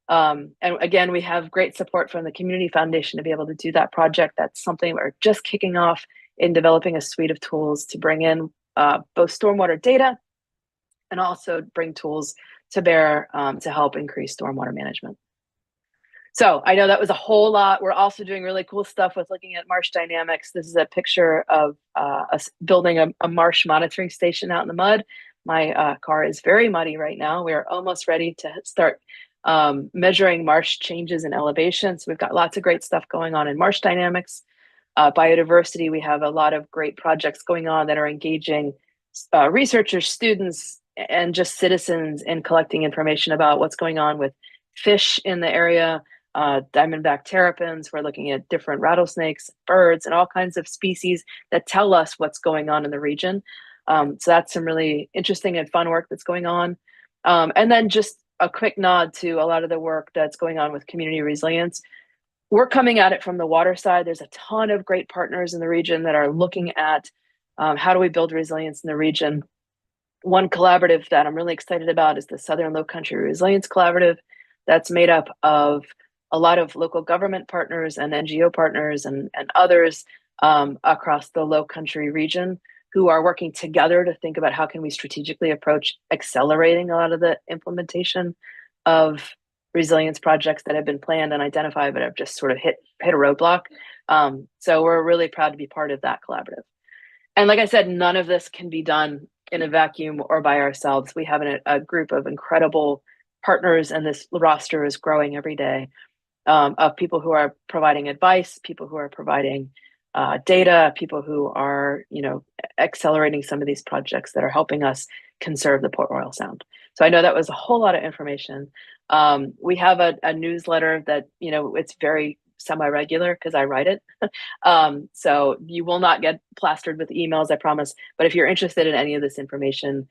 And again, we have great support from the Community Foundation to be able to do that project. That's something we're just kicking off in developing a suite of tools to bring in both stormwater data and also bring tools to bear to help increase stormwater management. So I know that was a whole lot. We're also doing really cool stuff with looking at marsh dynamics. This is a picture of us building a marsh monitoring station out in the mud. My car is very muddy right now. We are almost ready to start measuring marsh changes in elevation. So we've got lots of great stuff going on in marsh dynamics. Biodiversity, we have a lot of great projects going on that are engaging researchers, students, and just citizens in collecting information about what's going on with fish in the area, diamondback terrapins. We're looking at different rattlesnakes, birds, and all kinds of species that tell us what's going on in the region. So that's some really interesting and fun work that's going on. And then just a quick nod to a lot of the work that's going on with community resilience. We're coming at it from the water side. There's a ton of great partners in the region that are looking at how do we build resilience in the region. One collaborative that I'm really excited about is the Southern Low Country Resilience Collaborative. That's made up of a lot of local government partners and NGO partners and others across the Low Country region who are working together to think about how can we strategically approach accelerating a lot of the implementation of resilience projects that have been planned and identified but have just sort of hit a roadblock. So we're really proud to be part of that collaborative. And like I said, none of this can be done in a vacuum or by ourselves. We have a group of incredible partners, and this roster is growing every day of people who are providing advice, people who are providing data, people who are, accelerating some of these projects that are helping us conserve the Port Royal Sound. So I know that was a whole lot of information. We have a newsletter that, it's very semi-regular because I write it. So you will not get plastered with emails, I promise. But if you're interested in any of this information,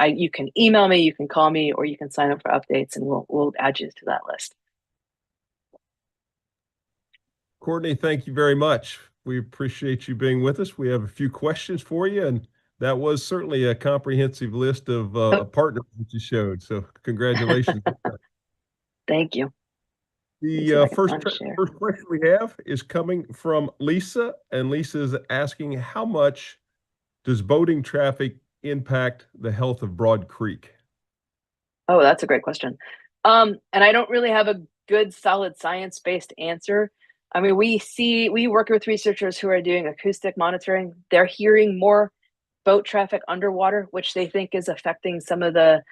you can email me, you can call me, or you can sign up for updates, and we'll add you to that list. Courtney, thank you very much. We appreciate you being with us. We have a few questions for you, and that was certainly a comprehensive list of partners that you showed. So congratulations. Thank you. The first question we have is coming from Lisa, and Lisa is asking, how much does boating traffic impact the health of Broad Creek? Oh, that's a great question. And I don't really have a good, solid science-based answer. I mean, we work with researchers who are doing acoustic monitoring. They're hearing more boat traffic underwater, which they think is affecting some of the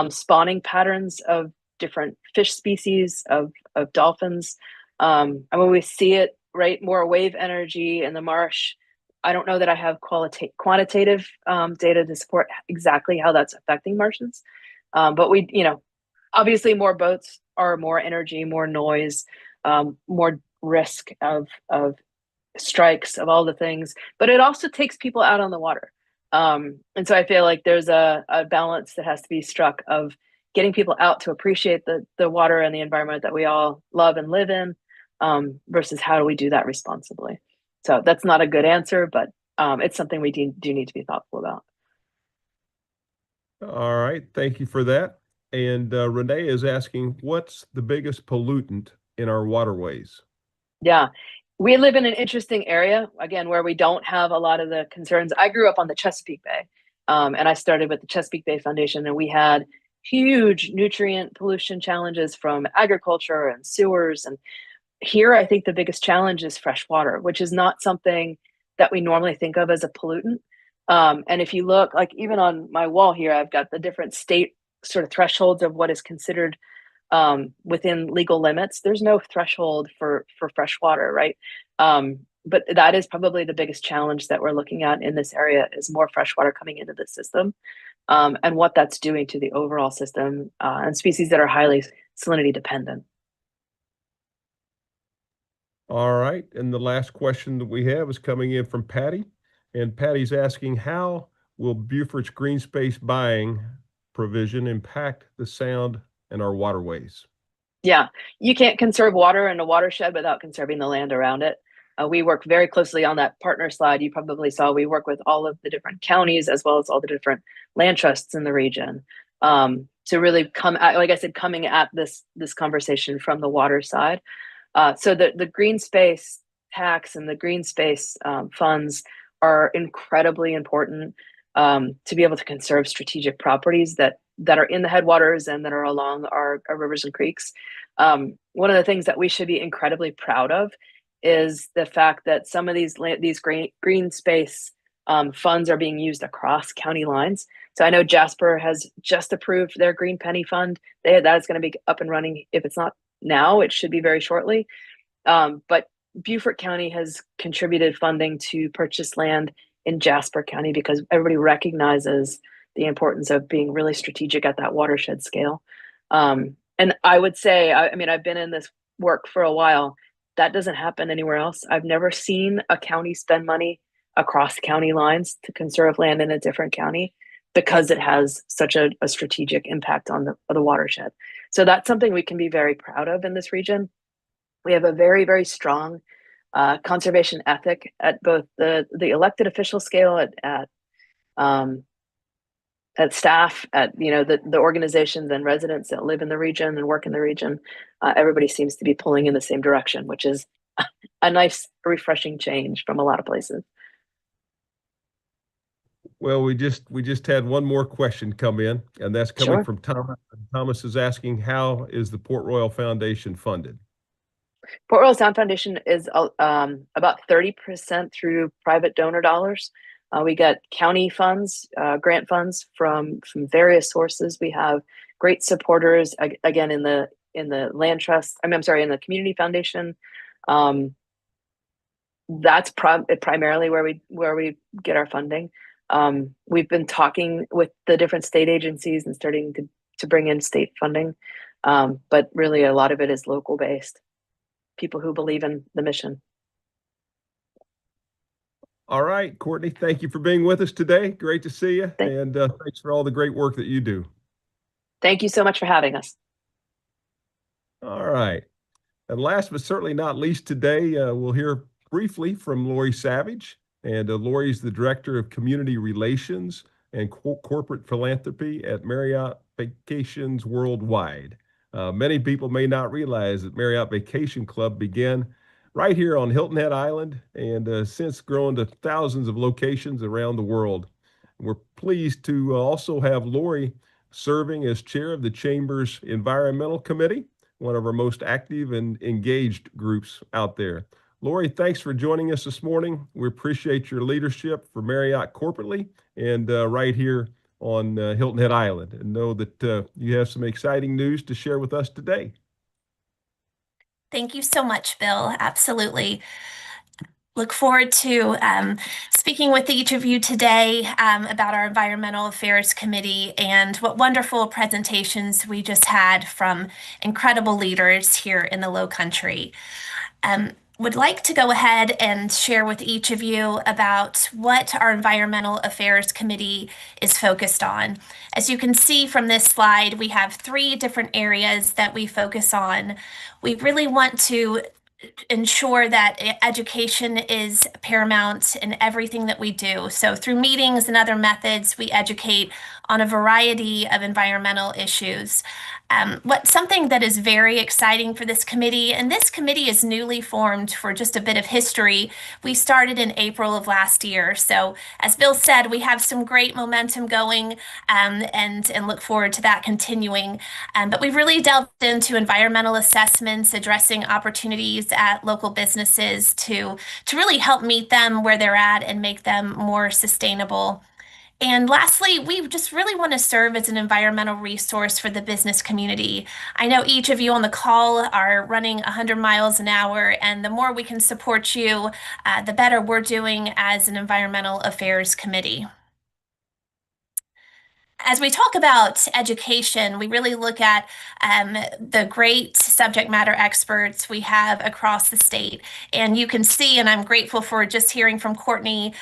spawning patterns of different fish species, of dolphins. And when we see it, right, more wave energy in the marsh. I don't know that I have quantitative data to support exactly how that's affecting marshes. But obviously more boats are more energy, more noise, more risk of strikes, of all the things, but it also takes people out on the water. And so I feel like there's a balance that has to be struck of getting people out to appreciate the water and the environment that we all love and live in, versus how do we do that responsibly. So that's not a good answer, but it's something we do need to be thoughtful about. All right, thank you for that. And Renee is asking, what's the biggest pollutant in our waterways? Yeah, we live in an interesting area, again, where we don't have a lot of the concerns. I grew up on the Chesapeake Bay, and I started with the Chesapeake Bay Foundation, and we had huge nutrient pollution challenges from agriculture and sewers. And here, I think the biggest challenge is fresh water, which is not something that we normally think of as a pollutant. And if you look, like even on my wall here, I've got the different state sort of thresholds of what is considered within legal limits. There's no threshold for fresh water, right? But that is probably the biggest challenge that we're looking at in this area is more fresh water coming into the system, and what that's doing to the overall system and species that are highly salinity dependent. All right, and the last question that we have is coming in from Patty. And Patty's asking, how will Beaufort's green space buying provision impact the sound and our waterways? Yeah, you can't conserve water in a watershed without conserving the land around it. We work very closely on that partner slide. You probably saw we work with all of the different counties as well as all the different land trusts in the region to really come at, like I said, coming at this conversation from the water side. So the green space tax and the green space funds are incredibly important to be able to conserve strategic properties that are in the headwaters and that are along our rivers and creeks. One of the things that we should be incredibly proud of is the fact that some of these green space funds are being used across county lines. So I know Jasper has just approved their Green Penny Fund. That is going to be up and running. If it's not now, it should be very shortly. But Beaufort County has contributed funding to purchase land in Jasper County because everybody recognizes the importance of being really strategic at that watershed scale. And I would say, I mean, I've been in this work for a while. That doesn't happen anywhere else. I've never seen a county spend money across county lines to conserve land in a different county because it has such a strategic impact on the watershed. So that's something we can be very proud of in this region. We have a very, very strong conservation ethic at both the elected official scale, at staff, at the organizations and residents that live in the region and work in the region. Everybody seems to be pulling in the same direction, which is a nice, refreshing change from a lot of places. Well, we just had one more question come in, and that's coming Sure. from Thomas. Thomas is asking, how is the Port Royal Foundation funded? Port Royal Sound Foundation is about 30% through private donor dollars. We get county funds, grant funds from various sources. We have great supporters again in the land trust. I'm sorry, in the community foundation. That's primarily where we get our funding. We've been talking with the different state agencies and starting to bring in state funding, but really a lot of it is local based. People who believe in the mission. All right, Courtney, thank you for being with us today. Great to see you. And thanks for all the great work that you do. Thank you so much for having us. All right. And last but certainly not least today, we'll hear briefly from Lori Savage. And Lori is the Director of Community Relations and Corporate Philanthropy at Marriott Vacations Worldwide. Many people may not realize that Marriott Vacation Club began right here on Hilton Head Island and since grown to thousands of locations around the world. We're pleased to also have Lori serving as chair of the Chamber's Environmental Committee, one of our most active and engaged groups out there. Lori, thanks for joining us this morning. We appreciate your leadership for Marriott corporately and right here on Hilton Head Island, and know that you have some exciting news to share with us today. Thank you so much, Bill. Absolutely. Look forward to speaking with each of you today about our Environmental Affairs Committee and what wonderful presentations we just had from incredible leaders here in the Low Country. Would like to go ahead and share with each of you about what our Environmental Affairs Committee is focused on. As you can see from this slide, we have 3 different areas that we focus on. We really want to ensure that education is paramount in everything that we do. So through meetings and other methods, we educate on a variety of environmental issues. Something that is very exciting for this committee, and this committee is newly formed. For just a bit of history, we started in April of last year. So as Bill said, we have some great momentum going and look forward to that continuing. But we've really delved into environmental assessments, addressing opportunities at local businesses to really help meet them where they're at and make them more sustainable. And lastly, we just really want to serve as an environmental resource for the business community. I know each of you on the call are running 100 miles an hour, and the more we can support you, the better we're doing as an environmental affairs committee. As we talk about education, we really look at the great subject matter experts we have across the state. And you can see, and I'm grateful for just hearing from Courtney,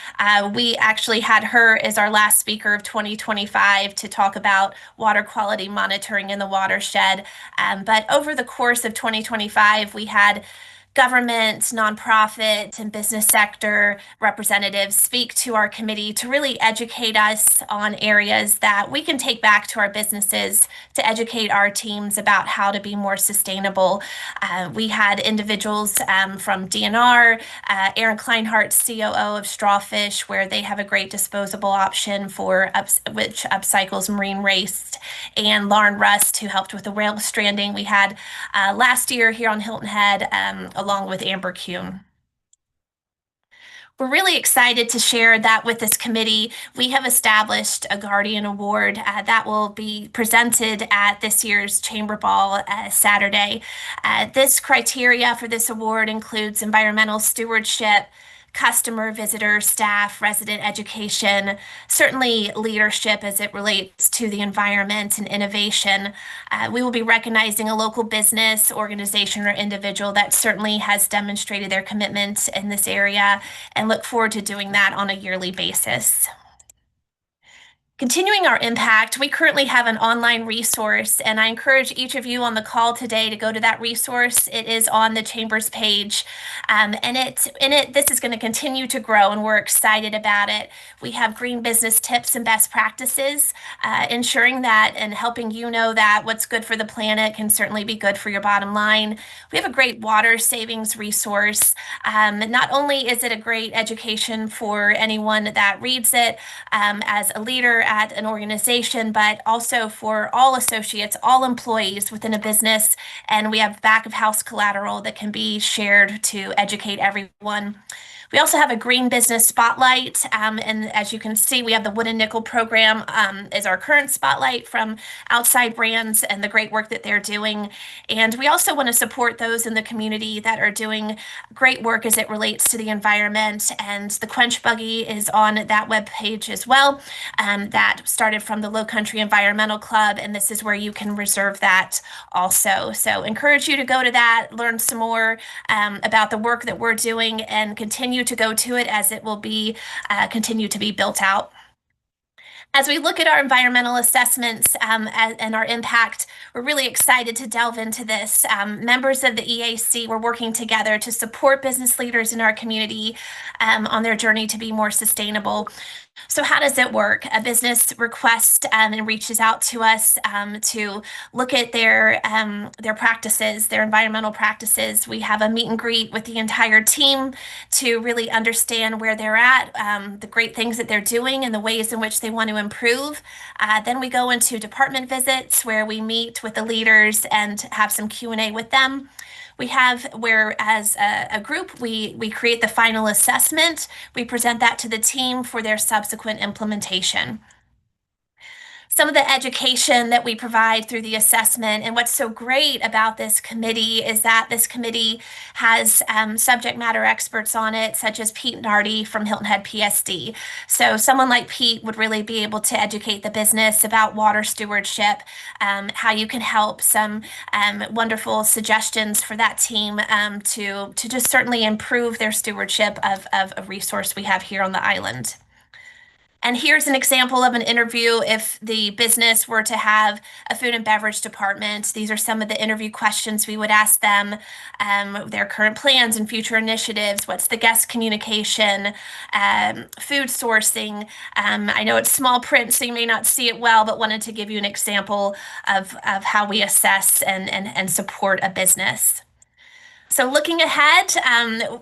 we actually had her as our last speaker of 2025 to talk about water quality monitoring in the watershed. But over the course of 2025, we had government, nonprofit, and business sector representatives speak to our committee to really educate us on areas that we can take back to our businesses to educate our teams about how to be more sustainable. We had individuals from DNR, Aaron Kleinhart, COO of Strawfish, where they have a great disposable option which upcycles marine waste, and Lauren Rust, who helped with the whale stranding we had last year here on Hilton Head, along with Amber Kuhn. We're really excited to share that with this committee. We have established a Guardian Award that will be presented at this year's Chamber Ball Saturday. This criteria for this award includes environmental stewardship, customer, visitor, staff, resident education, certainly leadership as it relates to the environment and innovation. We will be recognizing a local business, organization, or individual that certainly has demonstrated their commitment in this area, and look forward to doing that on a yearly basis. Continuing our impact, we currently have an online resource, and I encourage each of you on the call today to go to that resource. It is on the Chamber's page, and this is going to continue to grow, and we're excited about it. We have green business tips and best practices, ensuring that and helping you know that what's good for the planet can certainly be good for your bottom line. We have a great water savings resource. Not only is it a great education for anyone that reads it as a leader at an organization, but also for all associates, all employees within a business. And we have back of house collateral that can be shared to educate everyone. We also have a green business spotlight, and as you can see, we have the Wooden Nickel program as our current spotlight from outside brands and the great work that they're doing. And we also want to support those in the community that are doing great work as it relates to the environment. And the Quench Buggy is on that webpage as well. That started from the Low Country Environmental Club, and this is where you can reserve that also. So encourage you to go to that, learn some more about the work that we're doing, and continue to go to it as it will be continue to be built out. As we look at our environmental assessments and our impact, we're really excited to delve into this. Members of the EAC, we're working together to support business leaders in our community on their journey to be more sustainable. So how does it work? A business requests and reaches out to us to look at their practices, their environmental practices. We have a meet and greet with the entire team to really understand where they're at, the great things that they're doing, and the ways in which they want to improve. Then we go into department visits where we meet with the leaders and have some Q&A with them. We have where, as a group, we create the final assessment. We present that to the team for their subsequent implementation. Some of the education that we provide through the assessment, and what's so great about this committee is that this committee has subject matter experts on it, such as Pete Nardi from Hilton Head PSD. So someone like Pete would really be able to educate the business about water stewardship, how you can help, some wonderful suggestions for that team to just certainly improve their stewardship of a resource we have here on the island. And here's an example of an interview if the business were to have a food and beverage department. These are some of the interview questions we would ask them, their current plans and future initiatives, what's the guest communication, food sourcing. I know it's small print, so you may not see it well, but wanted to give you an example of how we assess and support a business. So looking ahead,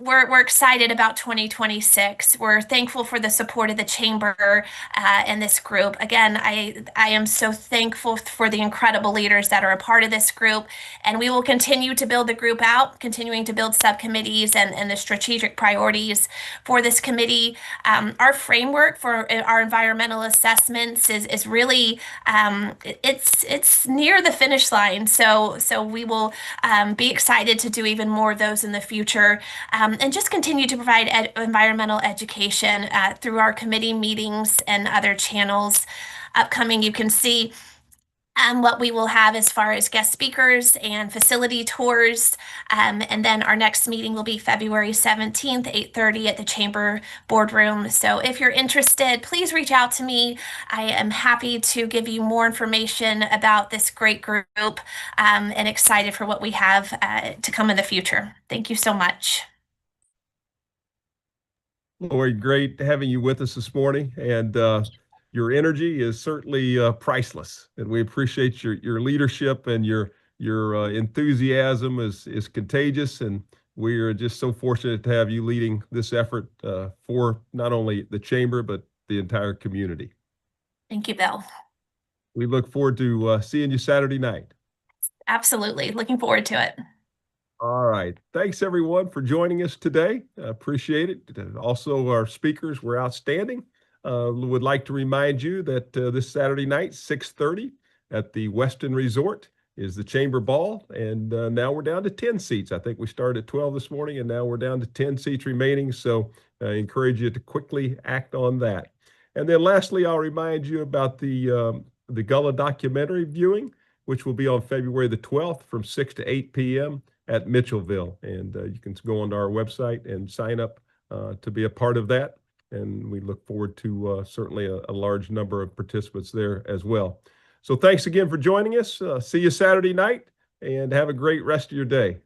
we're excited about 2026. We're thankful for the support of the chamber and this group. Again, I am so thankful for the incredible leaders that are a part of this group, and we will continue to build the group out, continuing to build subcommittees and the strategic priorities for this committee. Our framework for our environmental assessments is really it's near the finish line. So we will be excited to do even more of those in the future, and just continue to provide environmental education through our committee meetings and other channels. Upcoming, you can see what we will have as far as guest speakers and facility tours. And then our next meeting will be February 17th, 8:30 at the Chamber Boardroom. So if you're interested, please reach out to me. I am happy to give you more information about this great group, and excited for what we have to come in the future. Thank you so much. Lori, great having you with us this morning. And your energy is certainly priceless, and we appreciate your leadership, and your enthusiasm is contagious, and we are just so fortunate to have you leading this effort for not only the chamber but the entire community. Thank you, Bill. We look forward to seeing you Saturday night. Absolutely. Looking forward to it. All right. Thanks, everyone, for joining us today. Appreciate it. Also, our speakers were outstanding. Would like to remind you that this Saturday night, 6:30 at the Westin Resort is the Chamber Ball. And now we're down to 10 seats. I think we started at 12 this morning, and now we're down to 10 seats remaining. So I encourage you to quickly act on that. And then lastly, I'll remind you about the Gullah documentary viewing, which will be on February the 12th from 6 to 8 p.m. at Mitchellville. And you can go onto our website and sign up to be a part of that. And we look forward to certainly a large number of participants there as well. So thanks again for joining us. See you Saturday night, and have a great rest of your day.